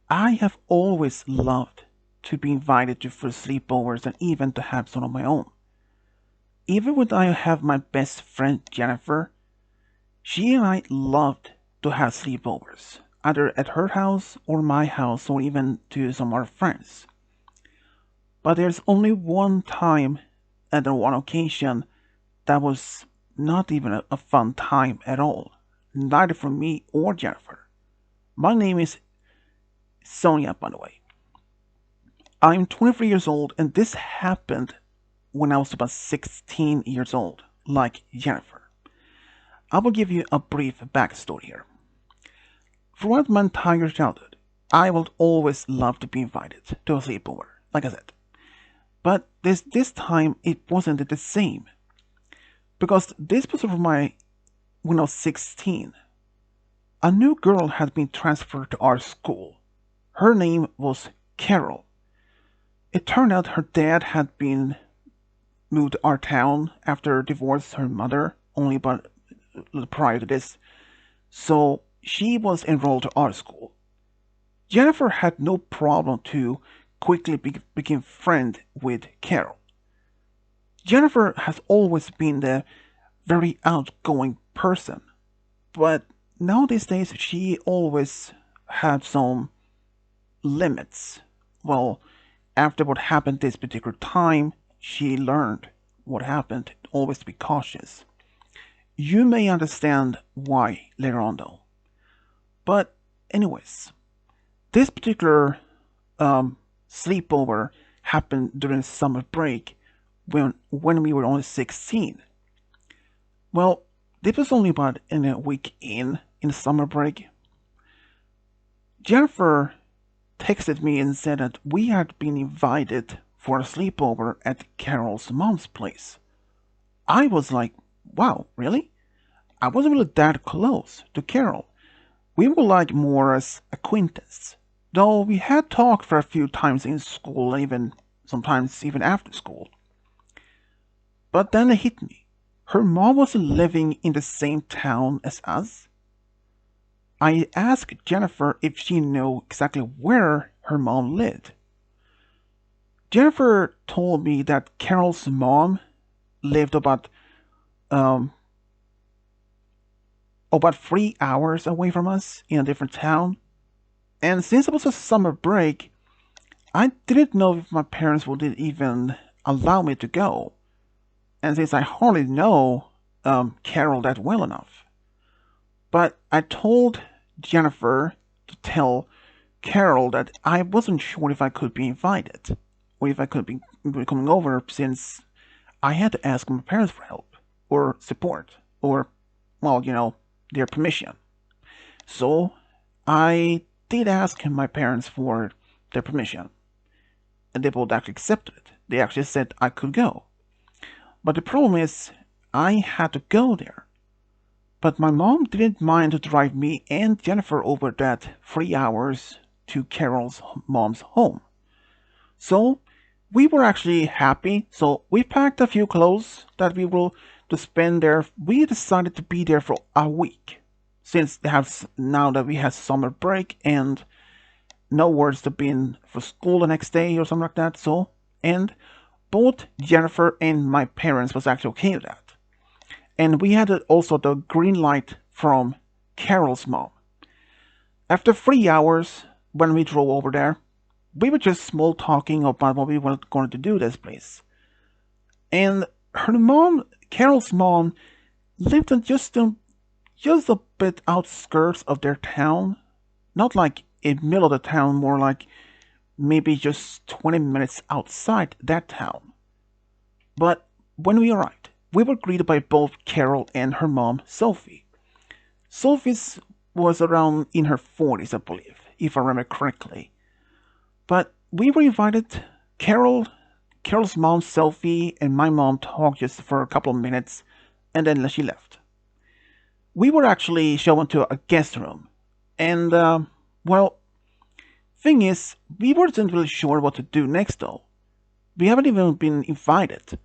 I have always loved to be invited to first sleepovers and even to have some of my own. Even when I have my best friend Jennifer, she and I loved to have sleepovers, either at her house or my house or even to some of our friends. But there's only one time and on one occasion that was not even a fun time at all, neither for me or Jennifer. My name is Sonia, by the way. I'm 23 years old, and this happened when I was about 16 years old, like Jennifer. I will give you a brief backstory here. Throughout my entire childhood, I would always love to be invited to a sleepover, like I said. But this time it wasn't the same because this was for my when I was 16. A new girl had been transferred to our school. Her name was Carol. It turned out her dad had been moved to our town after divorced her mother only about prior to this, so she was enrolled to our school. Jennifer had no problem to quickly become friend with Carol. Jennifer has always been the very outgoing person, but now these days she always had some limits. Well, after what happened this particular time, she learned what happened, always to be cautious. You may understand why later on though. But anyways, this particular sleepover happened during summer break when we were only 16. Well, this was only about in a week in summer break. Jennifer texted me and said that we had been invited for a sleepover at Carol's mom's place. I was like, wow, really? I wasn't really that close to Carol. We were like more as acquaintances, though we had talked for a few times in school and even sometimes even after school. But then it hit me. Her mom wasn't living in the same town as us. I asked Jennifer if she knew exactly where her mom lived. Jennifer told me that Carol's mom lived um, about 3 hours away from us in a different town. And since it was a summer break, I didn't know if my parents would even allow me to go. And since I hardly know Carol that well enough. But I told Jennifer to tell Carol that I wasn't sure if I could be invited or if I could be coming over since I had to ask my parents for help or support or, well, their permission. So I did ask my parents for their permission, and they both actually accepted it. They actually said I could go. But the problem is, I had to go there. But my mom didn't mind to drive me and Jennifer over that 3 hours to Carol's mom's home. So we were actually happy. So we packed a few clothes that we will to spend there. We decided to be there for a week, since they have now that we have summer break and no words to be in for school the next day or something like that. So and both Jennifer and my parents was actually okay with that. And we had also the green light from Carol's mom. After 3 hours, when we drove over there, we were just small talking about what we were going to do this place. And her mom, Carol's mom, lived in just a bit outskirts of their town. Not like in the middle of the town, more like maybe just 20 minutes outside that town. But when we arrived, we were greeted by both Carol and her mom, Sophie. Sophie was around in her 40s, I believe, if I remember correctly. But we were invited. Carol's mom, Sophie, and my mom talked just for a couple of minutes, and then she left. We were actually shown to a guest room, and well, thing is, we weren't really sure what to do next though. We haven't even been invited.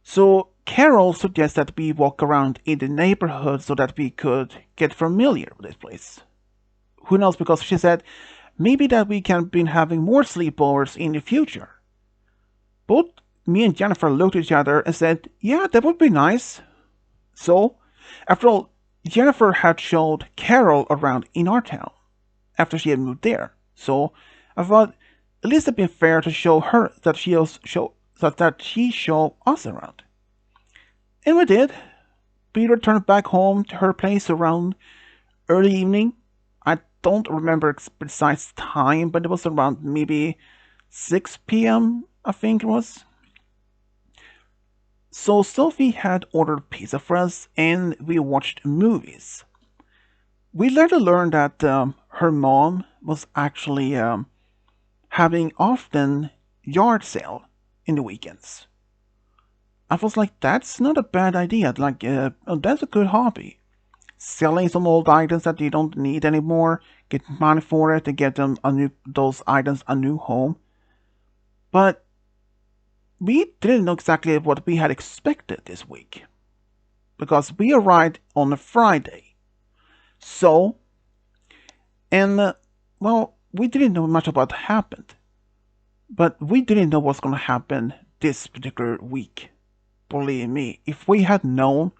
So Carol suggested that we walk around in the neighborhood so that we could get familiar with this place. Who knows, because she said maybe that we can be having more sleepovers in the future. Both me and Jennifer looked at each other and said, yeah, that would be nice. So, after all, Jennifer had showed Carol around in our town after she had moved there. So, I thought at least it'd be fair to show her that she show us around. And we did. We returned back home to her place around early evening. I don't remember precise time, but it was around maybe 6 p.m., I think it was. So Sophie had ordered pizza for us, and we watched movies. We later learned that her mom was actually having often yard sale in the weekends. I was like, that's not a bad idea. Like, that's a good hobby. Selling some old items that you don't need anymore, get money for it to get them those items a new home. But we didn't know exactly what we had expected this week because we arrived on a Friday. So, and well, we didn't know much about what happened, but we didn't know what's going to happen this particular week. Believe me, if we had known,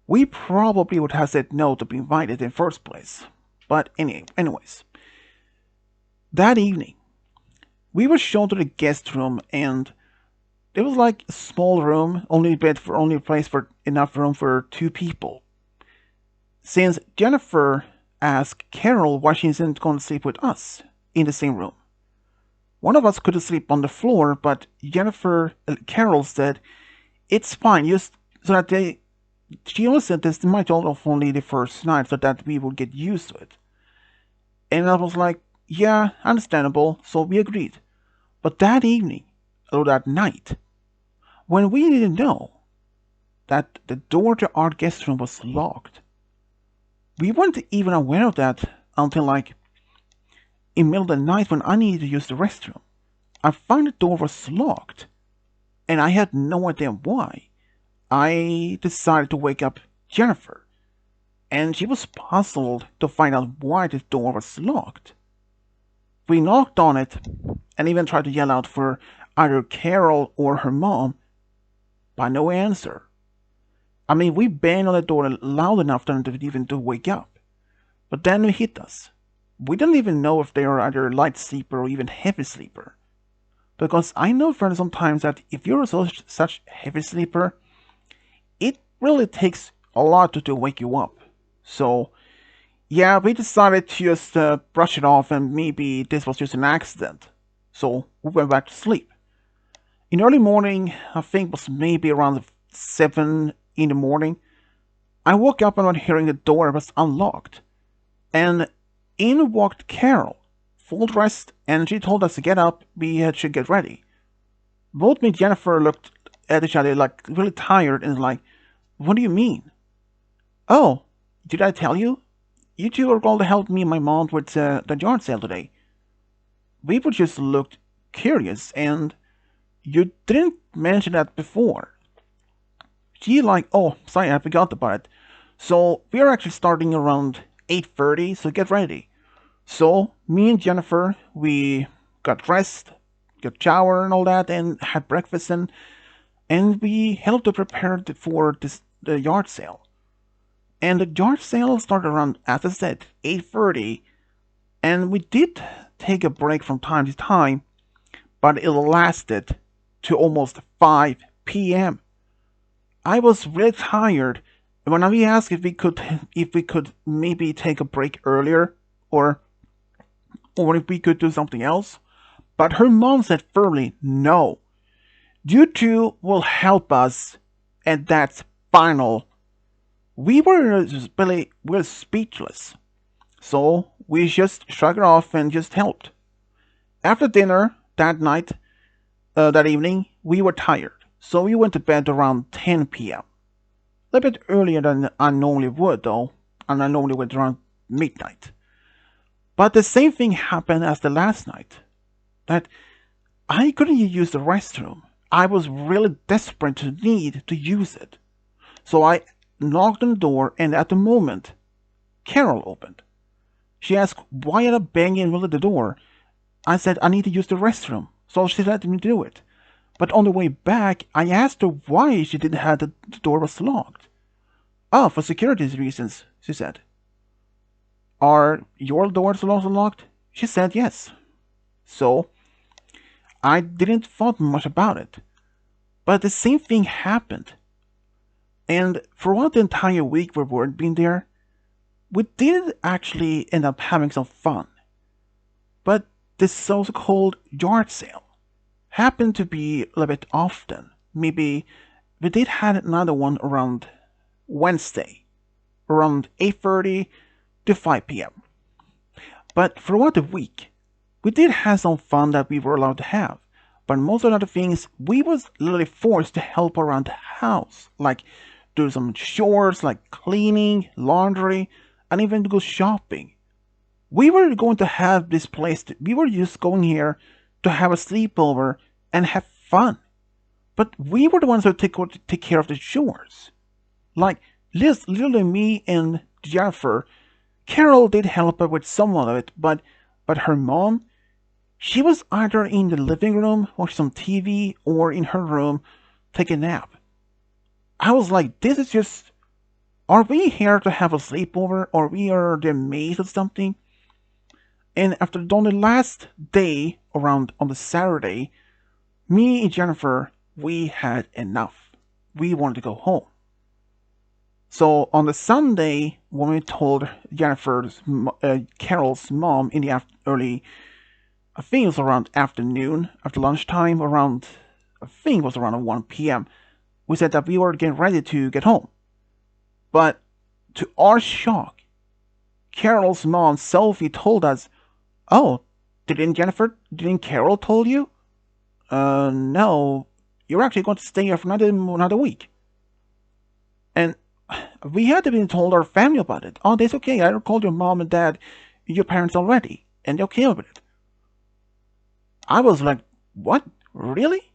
we probably would have said no to be invited in the first place. But anyways, that evening, we were shown to the guest room, and it was like a small room, only place for enough room for 2 people. Since Jennifer asked Carol why she isn't going to sleep with us in the same room. One of us could sleep on the floor, but Carol said, it's fine, just so that she only said this might only the first night so that we would get used to it. And I was like, yeah, understandable, so we agreed. But that evening, or that night, when we didn't know that the door to our guest room was locked, we weren't even aware of that until like in the middle of the night when I needed to use the restroom. I found the door was locked, and I had no idea why. I decided to wake up Jennifer, and she was puzzled to find out why the door was locked. We knocked on it and even tried to yell out for either Carol or her mom, but no answer. I mean, we banged on the door loud enough for them to even to wake up, but then it hit us. We didn't even know if they were either light sleeper or even heavy sleeper, because I know for sometimes that if you're such heavy sleeper, it really takes a lot to wake you up. So, yeah, we decided to just brush it off and maybe this was just an accident. So, we went back to sleep. In early morning, I think it was maybe around 7 in the morning, I woke up and was hearing the door was unlocked. And in walked Carol, full dressed, and she told us to get up, we should get ready. Both me and Jennifer looked at each other like really tired and like, what do you mean? Oh, did I tell you? You two are going to help me and my mom with the yard sale today. We would just looked curious, and you didn't mention that before. She like, oh, sorry, I forgot about it. So we are actually starting around 8:30, so get ready. So me and Jennifer, we got dressed, got shower and all that, and had breakfast, and we helped to prepare for the yard sale. And the yard sale started around, as I said, 8:30, and we did take a break from time to time, but it lasted to almost 5 p.m. I was really tired, and when we asked if we could maybe take a break earlier, or if we could do something else, but her mom said firmly, no. You two will help us, and that's final. We were really speechless, so we just shrugged it off and just helped. After dinner that evening, we were tired, so we went to bed around 10 p.m. A little bit earlier than I normally would, though, and I normally went around midnight. But the same thing happened as the last night, that I couldn't use the restroom. I was really desperate to need to use it. So I knocked on the door, and at the moment, Carol opened. She asked why I banging really the door. I said I need to use the restroom, so she let me do it. But on the way back, I asked her why she didn't have the door was locked. Oh, for security reasons, she said. Are your doors also locked? She said yes. So, I didn't thought much about it. But the same thing happened. And throughout the entire week we weren't being there, we did actually end up having some fun. But this so-called yard sale happened to be a little bit often. Maybe we did have another one around Wednesday, around 8:30 to 5 p.m. But throughout the week, we did have some fun that we were allowed to have. But most of the other things, we was literally forced to help around the house, like do some chores like cleaning, laundry, and even go shopping. We were going to have this place, we were just going here to have a sleepover and have fun. But we were the ones who take care of the chores. Like, literally me and Jennifer, Carol did help her with some of it, but her mom, she was either in the living room watching some TV or in her room taking a nap. I was like, this is just, are we here to have a sleepover or we are the maids or something? And after on the last day around on the Saturday, me and Jennifer, we had enough. We wanted to go home. So on the Sunday, when we told Carol's mom in the early, I think it was around afternoon, after lunchtime, around, I think it was around 1 p.m., we said that we were getting ready to get home. But to our shock, Carol's mom, Sophie, told us, "Oh, didn't Carol told you? No, you're actually going to stay here for another week." And we had to be told our family about it. "Oh, that's okay. I called your mom and dad, your parents already, and they're okay with it." I was like, "What? Really?"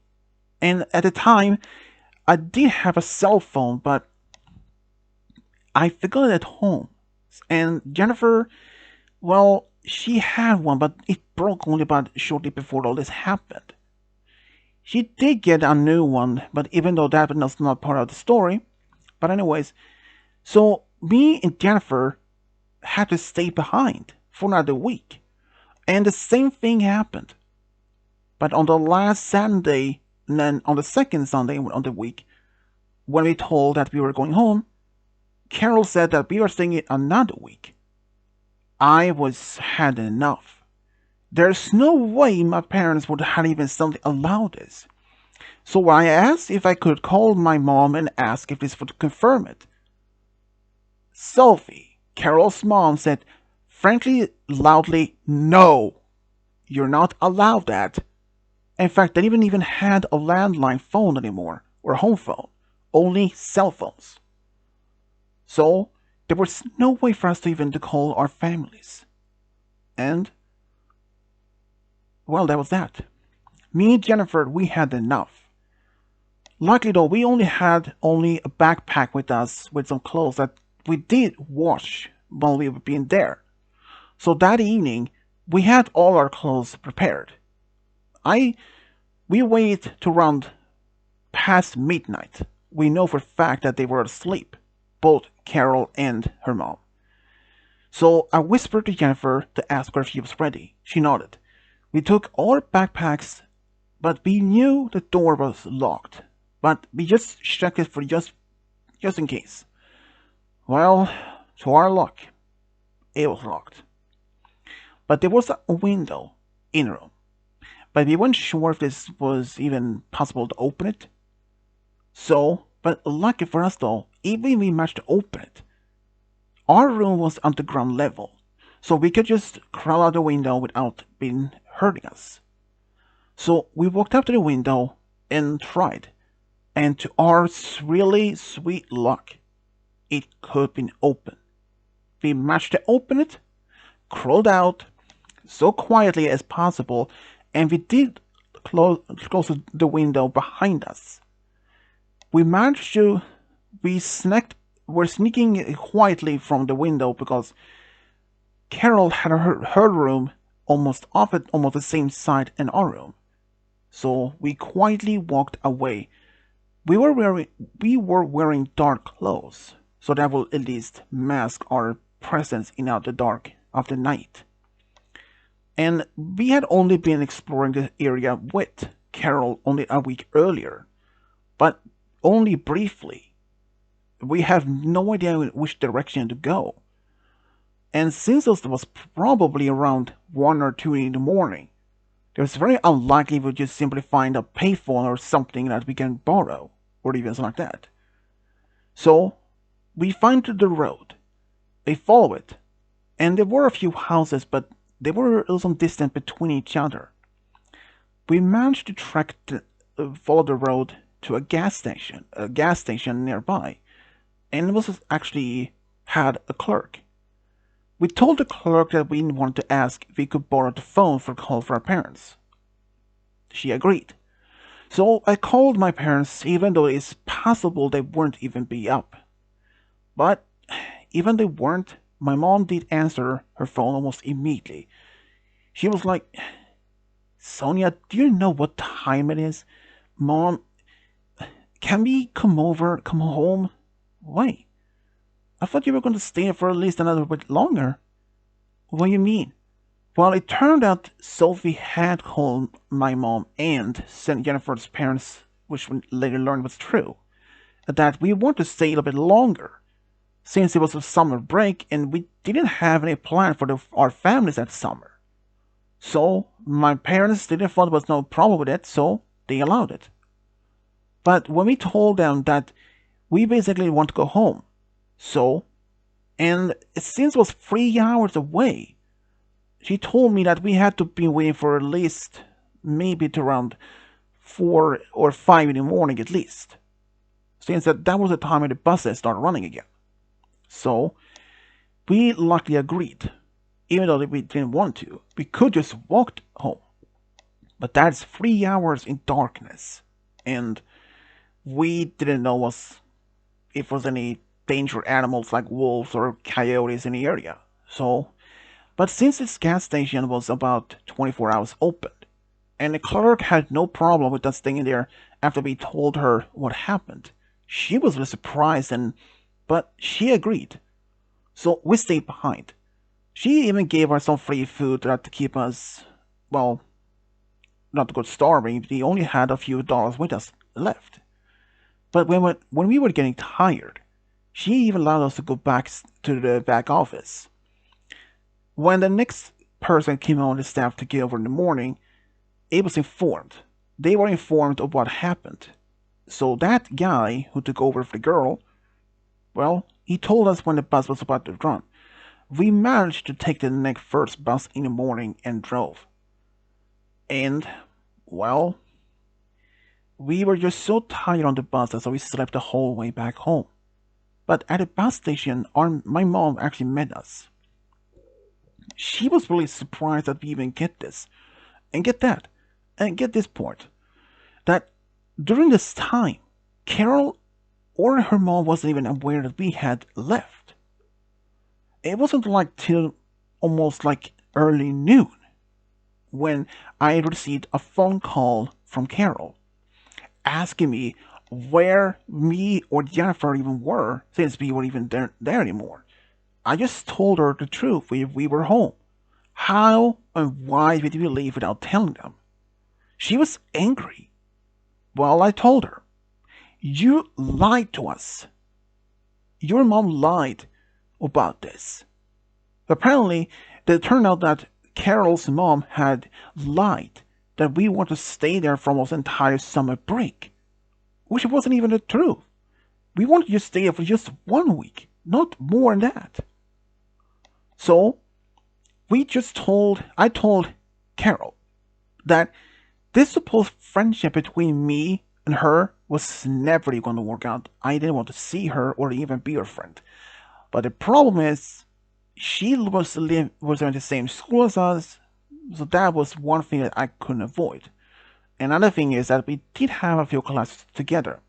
And at the time, I did have a cell phone, but I forgot it at home. And Jennifer, well, she had one, but it broke only about shortly before all this happened. She did get a new one, but even though that was not part of the story. But anyways, so me and Jennifer had to stay behind for another week. And the same thing happened. But on the last Saturday, and then on the second Sunday on the week, when we told that we were going home, Carol said that we were staying another week. I had enough. There's no way my parents would have even something allowed this. So I asked if I could call my mom and ask if this would confirm it. Sophie, Carol's mom, said, frankly, loudly, "No, you're not allowed that." In fact, they didn't even had a landline phone anymore, or a home phone, only cell phones. So there was no way for us to even to call our families. And, well, that was that. Me and Jennifer, we had enough. Luckily though, we only had a backpack with us with some clothes that we did wash while we were being there. So that evening, we had all our clothes prepared. We waited to around past midnight. We know for a fact that they were asleep, both Carol and her mom. So I whispered to Jennifer to ask her if she was ready. She nodded. We took all our backpacks, but we knew the door was locked. But we just checked it for just in case. Well, to our luck, it was locked. But there was a window in the room. But we weren't sure if this was even possible to open it. So, but lucky for us though, even if we managed to open it, our room was on the ground level, so we could just crawl out the window without being hurting us. So we walked up to the window and tried, and to our really sweet luck, it could be open. We managed to open it, crawled out so quietly as possible, and we did close the window behind us. We managed to, we're sneaking quietly from the window because Carol had her room almost the same side in our room. So we quietly walked away. We were wearing we were wearing dark clothes, so that will at least mask our presence in out the dark of the night. And we had only been exploring the area with Carol only a week earlier, but only briefly. We have no idea which direction to go. And since it was probably around 1 or 2 in the morning, it was very unlikely we would just simply find a payphone or something that we can borrow, or even something like that. So, we find the road, we follow it, and there were a few houses, but they were some distance between each other. We managed to follow the road to a gas station nearby, and it was actually had a clerk. We told the clerk that we wanted to ask if we could borrow the phone for a call for our parents. She agreed. So I called my parents even though it's possible they wouldn't even be up. But even they weren't, my mom did answer her phone almost immediately. She was like, Sonia, do you know what time it is? Mom, can we come home? Why? I thought you were going to stay for at least another bit longer. What do you mean? Well, it turned out Sophie had called my mom and sent Jennifer's parents, which we later learned was true, that we want to stay a little bit longer, since it was a summer break and we didn't have any plan for our families that summer. So my parents didn't thought there was no problem with it, so they allowed it. But when we told them that we basically want to go home, so, and since it was 3 hours away, she told me that we had to be waiting for at least maybe to around 4 or 5 in the morning at least, since that was the time when the buses started running again. So we luckily agreed, even though we didn't want to. We could just walk home, but that's 3 hours in darkness, and we didn't know if there was any danger animals like wolves or coyotes in the area. So, but since this gas station was about 24 hours open, and the clerk had no problem with us staying there after we told her what happened, she was really surprised but she agreed. So we stayed behind. She even gave us some free food to keep us, well, not to go starving. We only had a few dollars with us left. But when we were getting tired, she even allowed us to go back to the back office. When the next person came on the staff to get over in the morning, it was informed. They were informed of what happened. So that guy who took over for the girl, well, he told us when the bus was about to run. We managed to take the next first bus in the morning and drove. And, well, we were just so tired on the bus that we slept the whole way back home. But at the bus station, my mom actually met us. She was really surprised that we even get this. And get that. And get this point. That during this time, Carol or her mom wasn't even aware that we had left. It wasn't like till almost like early noon when I received a phone call from Carol asking me where me or Jennifer even were, since we weren't even there anymore. I just told her the truth. We were home. How and why did we leave without telling them? She was angry. Well, I told her, you lied to us. Your mom lied about this. Apparently, it turned out that Carol's mom had lied that we want to stay there for almost entire summer break, which wasn't even the truth. We wanted to stay there for just 1 week, not more than that. So, I told Carol that this supposed friendship between me and her was never going to work out. I didn't want to see her or even be her friend. But the problem is, she was in the same school as us, so that was one thing that I couldn't avoid. Another thing is that we did have a few classes together.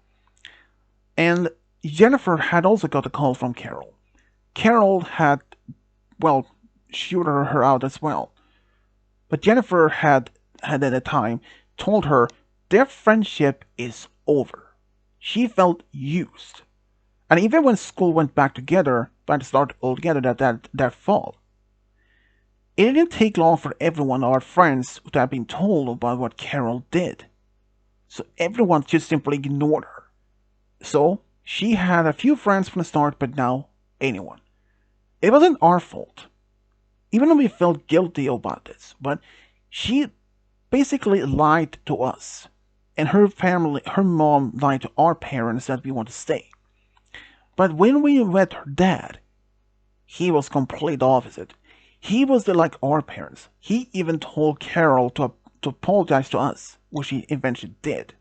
And Jennifer had also got a call from Carol. Carol had, well, shoot her out as well. But Jennifer had at the time told her their friendship is over. She felt used. And even when school went back to start all together that fall, it didn't take long for everyone, our friends, to have been told about what Carol did. So everyone just simply ignored her. So she had a few friends from the start, but now anyone. It wasn't our fault, even though we felt guilty about this. But she basically lied to us, and her family, her mom lied to our parents that we want to stay. But when we met her dad, he was complete opposite. He was like our parents. He even told Carol to apologize to us, which he eventually did.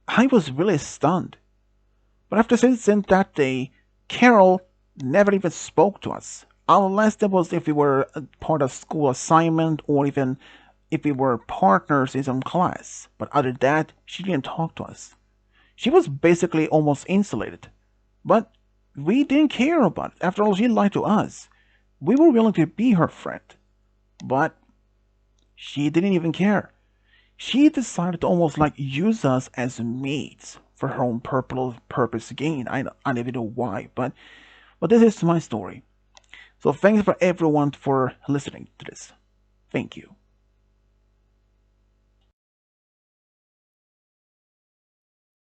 I was really stunned. But after since that day, Carol never even spoke to us, unless that was if we were a part of school assignment or even if we were partners in some class. But other than that, she didn't talk to us. She was basically almost insulated. But we didn't care about it. After all, she lied to us. We were willing to be her friend. But she didn't even care. She decided to almost like use us as mates for her own purpose again. I don't even know why, but this is my story. So thanks for everyone for listening to this. Thank you.